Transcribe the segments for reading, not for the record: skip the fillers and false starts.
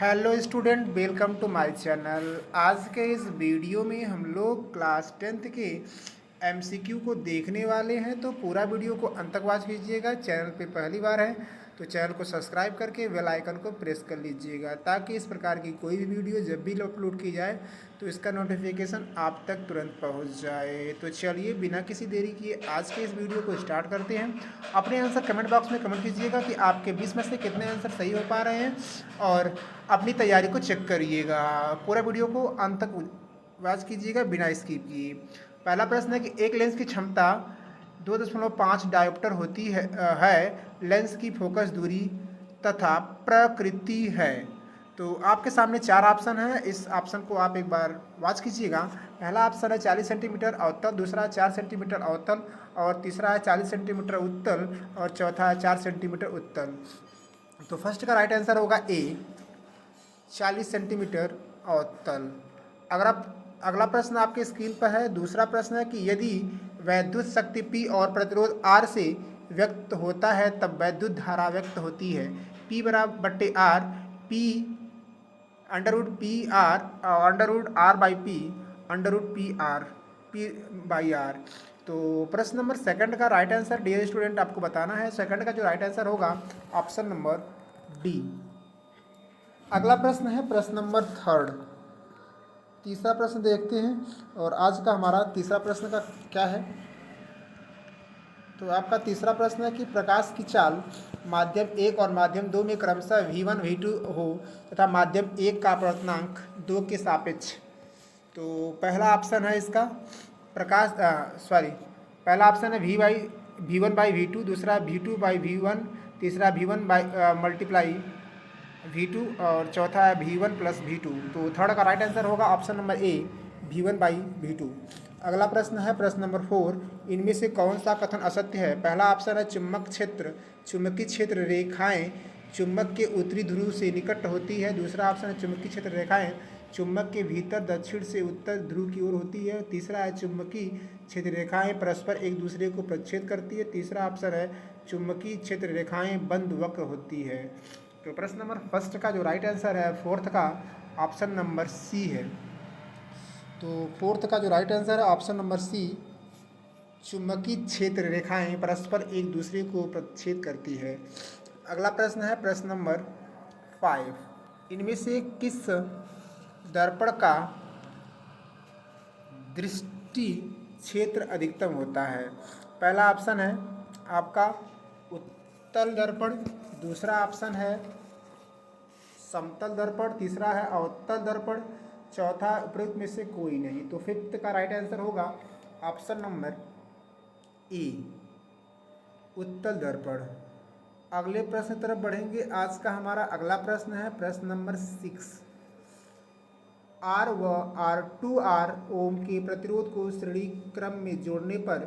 Hello student, welcome to my channel. आज के इस वीडियो में हम लोग क्लास 10th के एमसीक्यू को देखने वाले हैं, तो पूरा वीडियो को अंत तक वॉच कीजिएगा। चैनल पे पहली बार है तो चैनल को सब्सक्राइब करके बेल आइकन को प्रेस कर लीजिएगा, ताकि इस प्रकार की कोई भी वीडियो जब भी अपलोड की जाए तो इसका नोटिफिकेशन आप तक तुरंत पहुंच जाए। तो चलिए बिना किसी देरी किए आज के इस वीडियो को स्टार्ट करते हैं। अपने आंसर कमेंट बॉक्स में कमेंट कीजिएगा कि आपके 20 में से कितने आंसर सही हो पा रहे हैं, और अपनी तैयारी को चेक करिएगा। पूरा वीडियो को अंत तक वॉच कीजिएगा बिना स्किप किए। पहला प्रश्न है कि एक लेंस की क्षमता 2.5 डायोप्टर होती है लेंस की फोकस दूरी तथा प्रकृति है। तो आपके सामने चार ऑप्शन है, इस ऑप्शन को आप एक बार वॉच कीजिएगा। पहला ऑप्शन है 40 सेंटीमीटर अवतल, दूसरा है 4 सेंटीमीटर अवतल, और तीसरा है 40 सेंटीमीटर उत्तल, और चौथा है 4 सेंटीमीटर उत्तल। तो फर्स्ट का राइट आंसर होगा ए, 40 सेंटीमीटर अवतल। अगला प्रश्न आपके स्क्रीन पर है। दूसरा प्रश्न है कि यदि वैद्युत शक्ति P और प्रतिरोध R से व्यक्त होता है तब वैद्युत धारा व्यक्त होती है। P बराबर बट्टे R, P under root P R, under root R by P, under root P by R. तो प्रश्न नंबर सेकंड का राइट आंसर डियर स्टूडेंट आपको बताना है। सेकंड का जो राइट आंसर होगा ऑप्शन नंबर डी। अगला प्रश्न है प्रश्न नंबर थर्ड। तीसरा प्रश्न देखते हैं, और आज का हमारा तीसरा प्रश्न का क्या है। तो आपका तीसरा प्रश्न है कि प्रकाश की चाल माध्यम 1 और माध्यम 2 में क्रमशः V1 V2 हो तथा माध्यम 1 का अपवर्तनांक 2 के सापेक्ष। तो पहला ऑप्शन है इसका पहला ऑप्शन है V1 बाई V2, दूसरा V2 बाई V1, तीसरा V1 बाई मल्टीप्लाई V2, और चौथा है V1 प्लस V2। तो थर्ड का राइट आंसर होगा option number A, V1 by V2। अगला प्रश्न है प्रश्न नंबर 4। इनमें से कौन सा कथन असत्य है। पहला ऑप्शन है चुंबकीय क्षेत्र रेखाएं चुंबक के उत्तरी ध्रुव से निकट होती है। दूसरा ऑप्शन है चुंबकीय क्षेत्र रेखाएं चुंबक के भीतर दक्षिण से उत्तर ध्रुव की ओर होती है। तीसरा है चुंबकीय क्षेत्र रेखाएं परस्पर एक दूसरे को प्रच्छेद करती है। तीसरा ऑप्शन है चुंबकीय क्षेत्र रेखाएं बंद वक्र होती है। तो प्रश्न नंबर फर्स्ट का जो राइट आंसर है फोर्थ का ऑप्शन नंबर सी है। तो फोर्थ का जो राइट आंसर है ऑप्शन नंबर सी, चुंबकीय क्षेत्र रेखाएं परस्पर एक दूसरे को प्रच्छेद करती है। अगला प्रश्न है प्रश्न नंबर 5। इनमें से किस दर्पण का दृष्टि क्षेत्र अधिकतम होता है। पहला ऑप्शन है आपका उत्तल दर्पण, दूसरा ऑप्शन है समतल दर्पण, तीसरा है अवतल दर्पण, चौथा उपरोक्त में से कोई नहीं। तो फिफ्थ का राइट आंसर होगा ऑप्शन नंबर ए, उत्तल दर्पण। अगले प्रश्न की तरफ बढ़ेंगे। आज का हमारा अगला प्रश्न है प्रश्न नंबर 6। R व R2R ओम के प्रतिरोध को श्रेणी क्रम में जोड़ने पर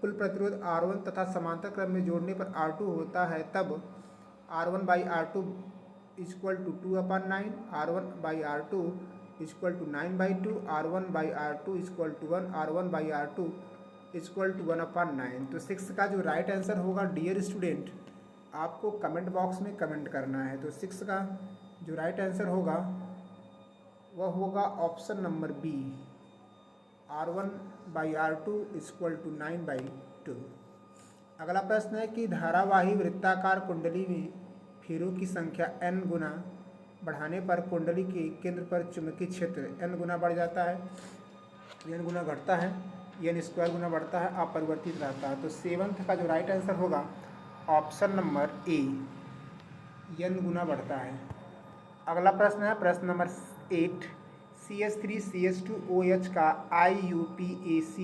कुल प्रतिरोध R1 तथा समांतर क्रम में जोड़ने पर R2 होता है, तब R1 by R2 equal to 2/9, R1 by R2 equal to 9/2, R1 by R2 equal to 1, R1 by R2 equal to 1/9। तो 6 का जो राइट आंसर होगा डियर स्टूडेंट आपको कमेंट बॉक्स में कमेंट करना है। तो 6 का जो राइट आंसर होगा वह होगा option number B, R1 by R2 equal to 9/2। अगला प्रश्न है कि धारावाही वृत्ताकार कुंडली में फेरों की संख्या n गुना बढ़ाने पर कुंडली के केंद्र पर चुंबकीय क्षेत्र n गुना बढ़ जाता है, n गुना घटता है, n स्क्वायर गुना बढ़ता है, अपरिवर्तित रहता है। तो 7th का जो राइट आंसर होगा ऑप्शन नंबर ए, n गुना बढ़ता है। अगला प्रश्न है प्रश्न नंबर 8। CH3CH2OH का IUPAC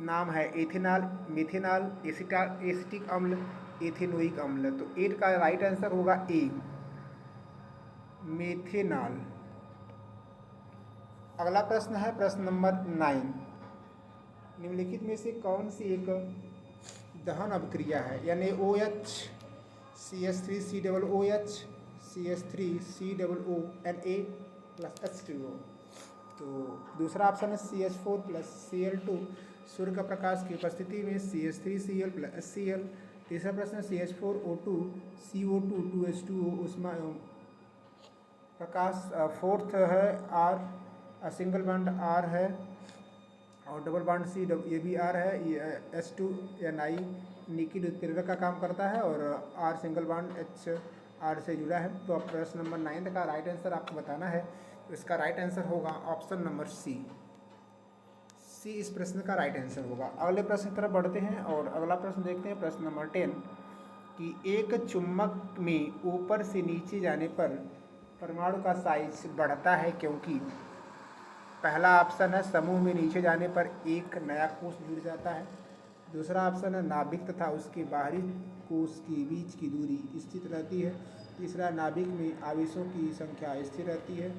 नाम है एथेनॉल, मेथेनॉल, एसिटिक अम्ल, एथेनोइक अम्ल। तो 8 का राइट आंसर होगा ए, मेथेनॉल। अगला प्रश्न है प्रश्न नंबर 9। निम्नलिखित में से कौन सी एक दहन अभिक्रिया है। यानी OH CH3COOH CH3COONA plus H2O। तो दूसरा ऑप्शन है CH4 प्लस Cl2 सूर्य का प्रकाश की उपस्थिति में CH3Cl प्लस HCl। तीसरा प्रश्न है CH4O2 CO2 2H2O उष्मा एवं प्रकाश। फोर्थ है आर, सिंगल बॉन्ड आर है, और डबल बॉन्ड सी, ये भी आर है। ये H2NI निकिल उत्प्रेरक का काम करता है, और R single bond H R से जुड़ा है। तो अब प्रश्न नंबर 9 का राइट आंसर आपको बताना है। तो इसका राइट आंसर होगा ऑप्शन नंबर सी। सी इस प्रश्न का राइट आंसर होगा। अगले प्रश्न की तरफ बढ़ते हैं और अगला प्रश्न देखते हैं, प्रश्न नंबर 10 कि एक चुम्बक में ऊपर से नीचे जाने पर परमाणु का साइज बढ़ता है क्योंकि पहला ऑप्शन है समूह में नीचे जाने पर एक नया कोष जुड़ जाता है। दूसरा ऑप्शन है नाभिक तथा उसके बाहरी कोष के बीच की दूरी स्थिर रहती है। तीसरा नाभिक में आवेशों की संख्या स्थिर रहती है।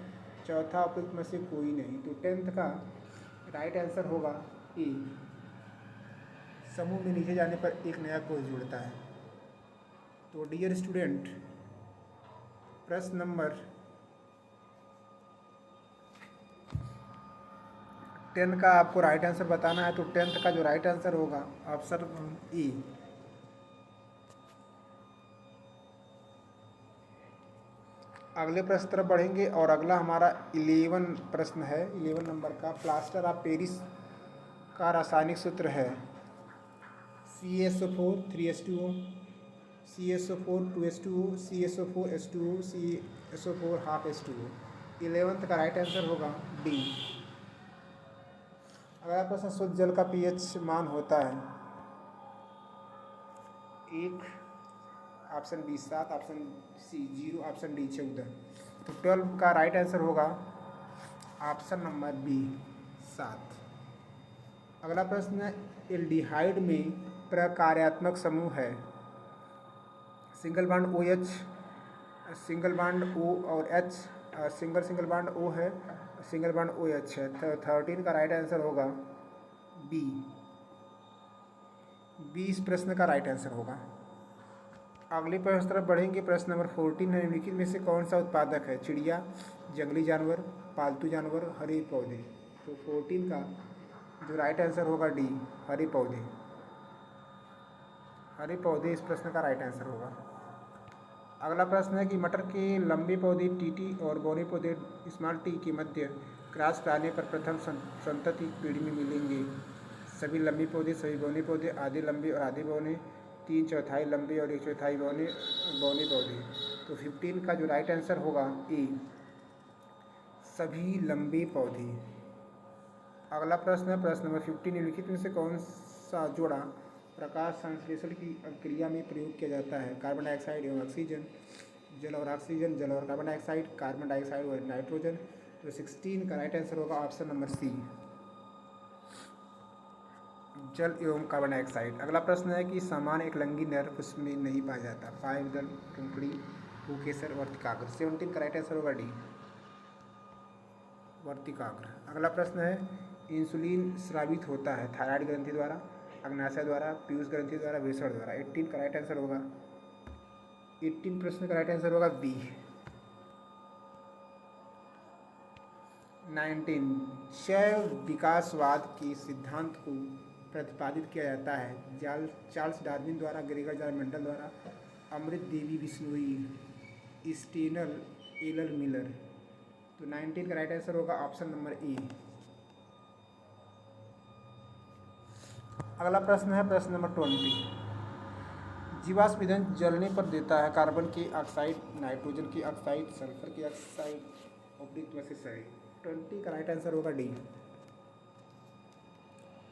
चौथा उपयुक्त में से कोई नहीं। तो 10th का राइट आंसर होगा ए, समूह में नीचे जाने पर एक नया कोष जुड़ता है। तो डियर स्टूडेंट, प्रश्न नंबर 10 का आपको राइट आंसर बताना है। तो 10th का जो राइट आंसर होगा ऑप्शन ए। अगले प्रश्न तरफ बढ़ेंगे और अगला हमारा 11 प्रश्न है, 11 नंबर का। प्लास्टर ऑफ पेरिस का रासायनिक सूत्र है CaSO4 3H2O, CaSO4 2H2O, CaSO4 H2O, CaSO4 half H2O। 11th का राइट आंसर होगा डी। अगला प्रश्न, शुद्ध जल का pH मान होता है 1, option B 7, option C 0, option D 14। तो 12 का राइट आंसर होगा ऑप्शन नंबर बी 7। अगला प्रश्न, एल्डिहाइड में प्रकार्यात्मक समूह है single bond OH, single bond O और H, सिंगल बॉन्ड O है, सिंगल बॉन्ड OH है। 13 का राइट आंसर होगा बी। इस प्रश्न का राइट आंसर होगा। अगले प्रश्न तरफ बढ़ेंगे। प्रश्न नंबर 14 है, निम्नलिखित में से कौन सा उत्पादक है? चिड़िया, जंगली जानवर, पालतू जानवर, हरे पौधे। तो 14 का जो राइट आंसर होगा डी, हरे पौधे। हरे पौधे इस प्रश्न का राइट आंसर होगा। अगला प्रश्न है कि मटर के लंबे पौधे टीटी और बौने पौधे स्मॉल टी के मध्य क्रॉस कराने पर प्रथम संतति पीढ़ी में मिलेंगे सभी लंबे पौधे, सभी बौने पौधे, आधे लंबे और आधे बौने, 3/4 लंबे और 1/4 बौने पौधे। तो 15 का जो राइट आंसर होगा ए, सभी लंबे पौधे। अगला प्रश्न है, प्रश्न नंबर 15, निम्नलिखित में से कौन सा जोड़ा प्रकाश संश्लेषण की क्रिया में प्रयोग किया जाता है? कार्बन डाइऑक्साइड एवं ऑक्सीजन, जल और ऑक्सीजन, जल और कार्बन डाइऑक्साइड, कार्बन डाइऑक्साइड और नाइट्रोजन। तो 16 का राइट आंसर होगा ऑप्शन नंबर सी, जल एवं कार्बन डाइऑक्साइड। अगला प्रश्न है कि सामान्य एक लंगी नर उसमें नहीं पाया जाता? पाइपदल, टुकड़ी, भूकेसर, वर्तिकाग्र। 17 का राइट आंसर होगा डी, वर्तिकाग्र। अगला प्रश्न है, इंसुलिन स्रावित होता है थायराइड ग्रंथि द्वारा, अग्नाशय द्वारा, पीयूष ग्रंथि द्वारा, वृषण द्वारा। 18 का राइट आंसर होगा, 18 प्रश्न का राइट आंसर होगा बी। 19, शैव विकासवाद के सिद्धांत को प्रतिपादित किया जाता है? चार्ल्स डार्विन द्वारा, ग्रेगर जारमेंडल द्वारा, अमृत देवी बिश्नोई, स्टेनर, एलल मिलर। तो 19 का राइट आंसर होगा ऑप्शन नंबर ए। अगला प्रश्न है, प्रश्न नंबर 20, जीवाश्म ईंधन जलने पर देता है कार्बन की ऑक्साइड, नाइट्रोजन की ऑक्साइड, सल्फर की ऑक्साइड, उपयुक्त में से सही। 20 का राइट आंसर होगा डी,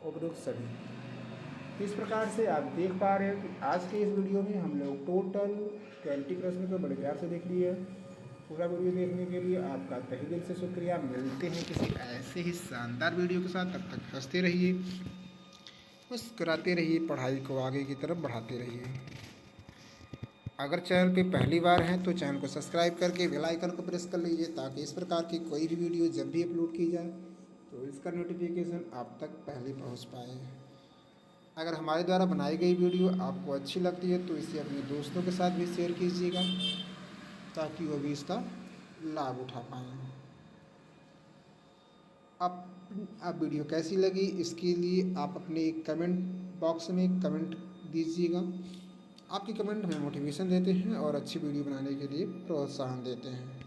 उपयुक्त सभी। इस प्रकार से आप देख पा रहे हैं कि आज के इस वीडियो में हम लोग टोटल 20 प्रश्न को बड़े प्यार से देख लिए। पूरा वीडियो देखने के लिए आपका तहे दिल से शुक्रिया। मिलते हैं किसी ऐसे ही शानदार वीडियो के साथ। तब तक हंसते रहिए, मुस्कुराते रहिए, पढ़ाई को आगे की तरफ बढ़ाते रहिए। अगर चैनल पे पहली बार हैं तो चैनल को सब्सक्राइब करके बेल आइकन को प्रेस कर लीजिए, ताकि इस प्रकार की कोई भी वीडियो जब भी अपलोड की जाए तो इसका नोटिफिकेशन आप तक पहले पहुंच पाए। अगर हमारे द्वारा बनाई गई वीडियो आपको अच्छी लगती है तो इसे अपने दोस्तों के साथ भी शेयर कीजिएगा, ताकि वो भी इसका लाभ उठा पाएँ। अब वीडियो कैसी लगी इसके लिए आप अपने कमेंट बॉक्स में कमेंट दीजिएगा। आपके कमेंट हमें मोटिवेशन देते हैं और अच्छी वीडियो बनाने के लिए प्रोत्साहन देते हैं।